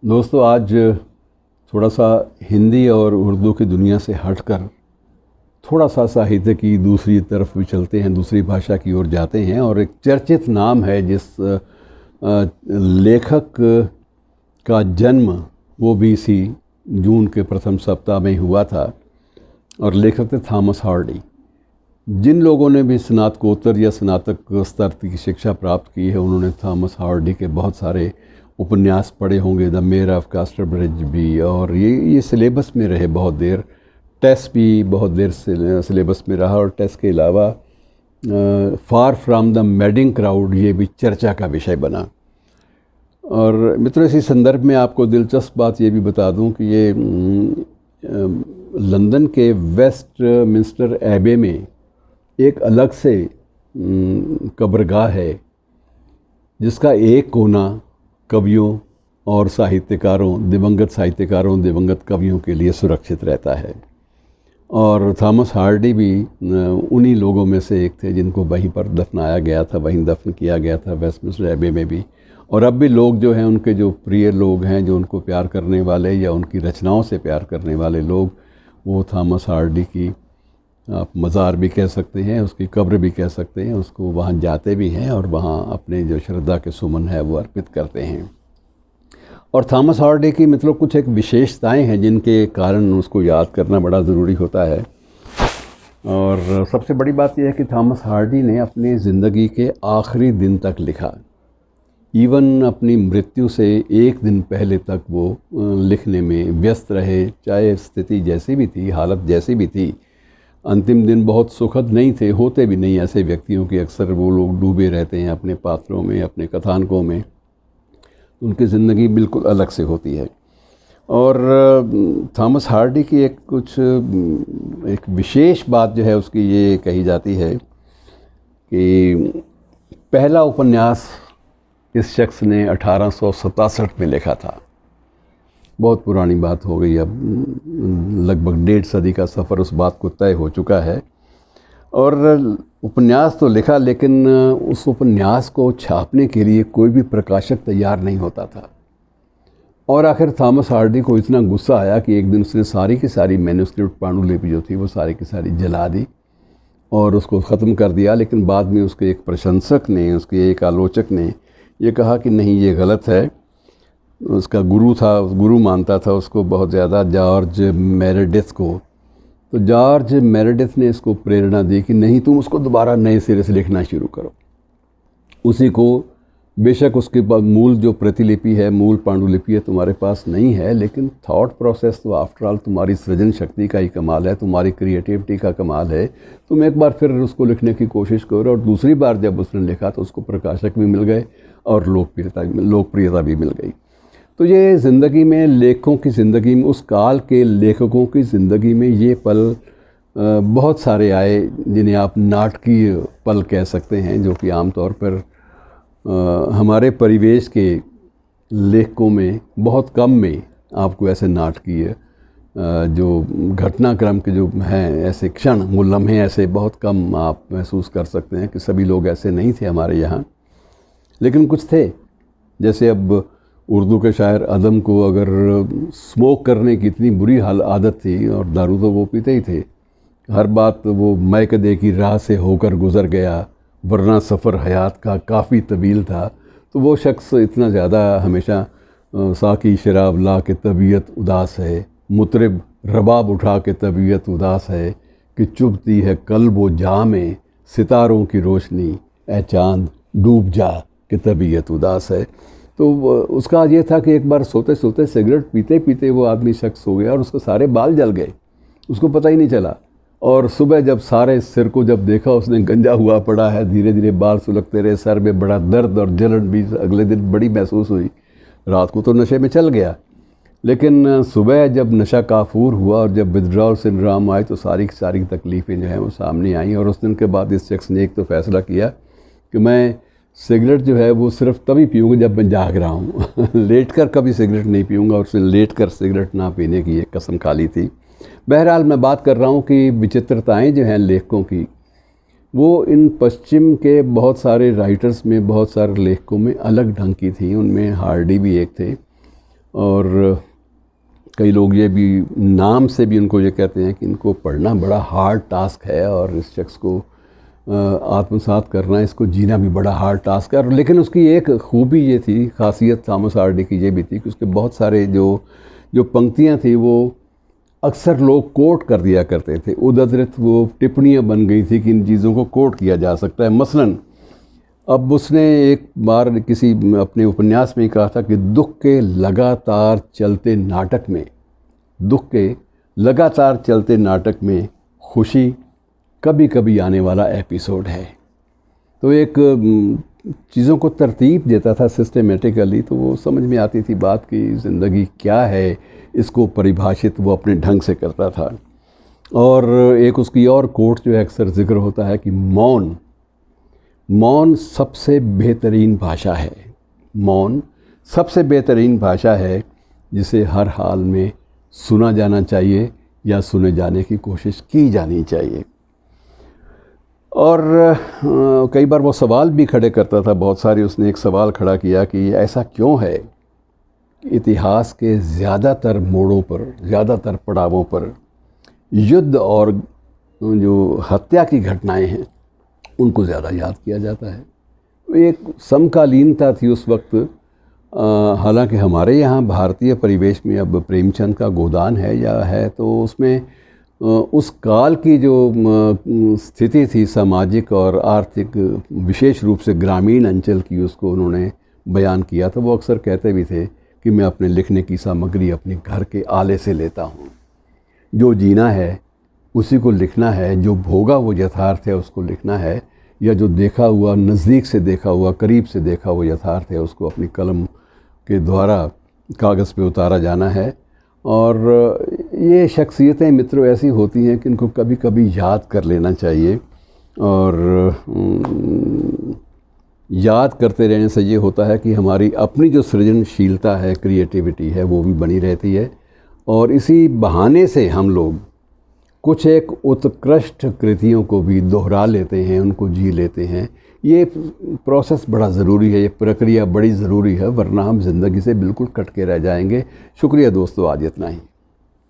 दोस्तों, आज थोड़ा सा हिंदी और उर्दू की दुनिया से हटकर थोड़ा सा साहित्य की दूसरी तरफ भी चलते हैं, दूसरी भाषा की ओर जाते हैं। और एक चर्चित नाम है जिस लेखक का जन्म वो भी इसी जून के प्रथम सप्ताह में हुआ था, और लेखक थे थॉमस हार्डी। जिन लोगों ने भी स्नातकोत्तर या स्नातक स्तर की शिक्षा प्राप्त की है, उन्होंने थॉमस हार्डी के बहुत सारे उपन्यास पढ़े होंगे। द मेयर ऑफ कास्टरब्रिज भी, और ये सिलेबस में रहे बहुत देर। टेस्ट भी बहुत देर सिलेबस में रहा, और टेस्ट के अलावा far from the madding crowd ये भी चर्चा का विषय बना। और मित्रों, इसी संदर्भ में आपको दिलचस्प बात ये भी बता दूं कि ये लंदन के वेस्ट मिंस्टर एबे में एक अलग से कब्रगाह है, जिसका एक कोना कवियों और साहित्यकारों, दिवंगत साहित्यकारों, दिवंगत कवियों के लिए सुरक्षित रहता है। और थॉमस हार्डी भी उन्हीं लोगों में से एक थे जिनको वहीं पर दफनाया गया था, वहीं दफन किया गया था, वेस्टमिंस्टर एबे में भी। और अब भी लोग जो हैं, उनके जो प्रिय लोग हैं, जो उनको प्यार करने वाले या उनकी रचनाओं से प्यार करने वाले लोग, वो थॉमस हार्डी की आप मज़ार भी कह सकते हैं, उसकी कब्र भी कह सकते हैं, उसको वहाँ जाते भी हैं और वहाँ अपने जो श्रद्धा के सुमन है वो अर्पित करते हैं। और थॉमस हार्डी की मतलब कुछ एक विशेषताएं हैं जिनके कारण उसको याद करना बड़ा ज़रूरी होता है। और सबसे बड़ी बात यह है कि थॉमस हार्डी ने अपनी ज़िंदगी के आखिरी दिन तक लिखा। इवन अपनी मृत्यु से एक दिन पहले तक वो लिखने में व्यस्त रहे, चाहे स्थिति जैसी भी थी, हालत जैसी भी थी। अंतिम दिन बहुत सुखद नहीं थे, होते भी नहीं ऐसे व्यक्तियों के। अक्सर वो लोग डूबे रहते हैं अपने पात्रों में, अपने कथानकों में। उनकी ज़िंदगी बिल्कुल अलग से होती है। और थॉमस हार्डी की एक विशेष बात जो है उसकी ये कही जाती है कि पहला उपन्यास इस शख्स ने 1867 में लिखा था। बहुत पुरानी बात हो गई, अब लगभग 1.5 सदी का सफ़र उस बात को तय हो चुका है। और उपन्यास तो लिखा, लेकिन उस उपन्यास को छापने के लिए कोई भी प्रकाशक तैयार नहीं होता था। और आखिर थॉमस हार्डी को इतना गुस्सा आया कि एक दिन उसने सारी की सारी मैन्युस्क्रिप्ट, पांडुलिपि जो थी वो सारी की सारी जला दी और उसको ख़त्म कर दिया। लेकिन बाद में उसके एक प्रशंसक ने, उसके एक आलोचक ने ये कहा कि नहीं, ये गलत है। उसका गुरु था, गुरु मानता था उसको बहुत ज़्यादा, जॉर्ज मेरेडिथ को। तो जॉर्ज मेरेडिथ ने इसको प्रेरणा दी कि नहीं, तुम उसको दोबारा नए सिरे से लिखना शुरू करो। उसी को, बेशक उसके बाद मूल जो प्रतिलिपि है, मूल पांडुलिपि है तुम्हारे पास नहीं है, लेकिन थॉट प्रोसेस तो आफ्टर ऑल तुम्हारी सृजन शक्ति का ही कमाल है, तुम्हारी क्रिएटिविटी का कमाल है। तुम एक बार फिर उसको लिखने की कोशिश करो। और दूसरी बार जब उसने लिखा तो उसको प्रकाशक भी मिल गए और लोकप्रियता भी मिल गई। तो ये ज़िंदगी में, लेखकों की ज़िंदगी में, उस काल के लेखकों की ज़िंदगी में ये पल बहुत सारे आए जिन्हें आप नाटकीय पल कह सकते हैं, जो कि आमतौर पर हमारे परिवेश के लेखकों में बहुत कम में आपको ऐसे नाटकीय जो घटनाक्रम के जो हैं, ऐसे क्षण, वो लम्हे ऐसे बहुत कम आप महसूस कर सकते हैं कि सभी लोग ऐसे नहीं थे हमारे यहाँ, लेकिन कुछ थे। जैसे अब उर्दू के शायर अदम को अगर स्मोक करने की इतनी बुरी आदत थी, और दारू तो वो पीते ही थे, हर बात वो मैकदे की राह से होकर गुज़र गया, वरना सफ़र हयात का काफ़ी तवील था। तो वो शख्स इतना ज़्यादा हमेशा साकी शराब ला के तबीयत उदास है, मुतरिब रबाब उठा के तबीयत उदास है, कि चुभती है कल्ब व जा में सितारों की रोशनी, ए चाँद डूब जा के तबीयत उदास है। तो उसका ये था कि एक बार सोते सोते सिगरेट पीते पीते वो आदमी शख्स हो गया और उसके सारे बाल जल गए, उसको पता ही नहीं चला। और सुबह जब सारे सिर को जब देखा, उसने गंजा हुआ पड़ा है, धीरे धीरे बाल सुलगते रहे, सर में बड़ा दर्द और जलन भी अगले दिन बड़ी महसूस हुई। रात को तो नशे में चल गया, लेकिन सुबह जब नशा काफूर हुआ और जब विथड्रॉल सिंड्रोम आए तो सारी की सारी तकलीफ़ें जो हैं वो सामने आईं। और उस दिन के बाद इस शख्स ने एक तो फ़ैसला किया कि मैं सिगरेट जो है वो सिर्फ तभी पीऊँगा जब मैं जाग रहा हूँ लेट कर कभी सिगरेट नहीं पीऊँगा। और उसने लेट कर सिगरेट ना पीने की एक कसम खा ली थी। बहरहाल, मैं बात कर रहा हूँ कि विचित्रताएं जो हैं लेखकों की, वो इन पश्चिम के बहुत सारे राइटर्स में, बहुत सारे लेखकों में अलग ढंग की थी। उनमें हार्डी भी एक थे। और कई लोग ये भी नाम से भी उनको ये कहते हैं कि इनको पढ़ना बड़ा हार्ड टास्क है और इस शख्स को आत्मसात करना, इसको जीना भी बड़ा हार्ड टास्क है। और लेकिन उसकी एक खूबी ये थी, खासियत थॉमस हार्डी की ये भी थी कि उसके बहुत सारे जो पंक्तियाँ थी वो अक्सर लोग कोट कर दिया करते थे। उद्धृत वो टिप्पणियाँ बन गई थी कि इन चीज़ों को कोट किया जा सकता है। मसलन अब उसने एक बार किसी अपने उपन्यास में कहा था कि दुख के लगातार चलते नाटक में खुशी कभी कभी आने वाला एपिसोड है। तो एक चीज़ों को तरतीब देता था सिस्टमेटिकली, तो वो समझ में आती थी बात की ज़िंदगी क्या है, इसको परिभाषित वो अपने ढंग से करता था। और एक उसकी और कोट जो है अक्सर ज़िक्र होता है कि मौन सबसे बेहतरीन भाषा है। मौन सबसे बेहतरीन भाषा है जिसे हर हाल में सुना जाना चाहिए या सुने जाने की कोशिश की जानी चाहिए। और कई बार वो सवाल भी खड़े करता था, बहुत सारी उसने एक सवाल खड़ा किया कि ऐसा क्यों है कि इतिहास के ज़्यादातर मोड़ों पर, ज़्यादातर पड़ावों पर युद्ध और जो हत्या की घटनाएं हैं उनको ज़्यादा याद किया जाता है। एक समकालीनता थी उस वक्त। हालांकि हमारे यहाँ भारतीय परिवेश में अब प्रेमचंद का गोदान है या है, तो उसमें उस काल की जो स्थिति थी सामाजिक और आर्थिक, विशेष रूप से ग्रामीण अंचल की, उसको उन्होंने बयान किया था। वो अक्सर कहते भी थे कि मैं अपने लिखने की सामग्री अपने घर के आले से लेता हूँ। जो जीना है उसी को लिखना है, जो भोगा वो यथार्थ है उसको लिखना है, या जो देखा हुआ, नज़दीक से देखा हुआ, करीब से देखा हुआ यथार्थ है उसको अपनी कलम के द्वारा कागज़ पे उतारा जाना है। और ये शख्सियतें मित्रों ऐसी होती हैं कि इनको कभी कभी याद कर लेना चाहिए। और याद करते रहने से ये होता है कि हमारी अपनी जो सृजनशीलता है, क्रिएटिविटी है, वो भी बनी रहती है। और इसी बहाने से हम लोग कुछ एक उत्कृष्ट कृतियों को भी दोहरा लेते हैं, उनको जी लेते हैं। ये प्रोसेस बड़ा ज़रूरी है, ये प्रक्रिया बड़ी ज़रूरी है, वरना हम ज़िंदगी से बिल्कुल कट के रह जाएंगे। शुक्रिया दोस्तों, आज इतना ही।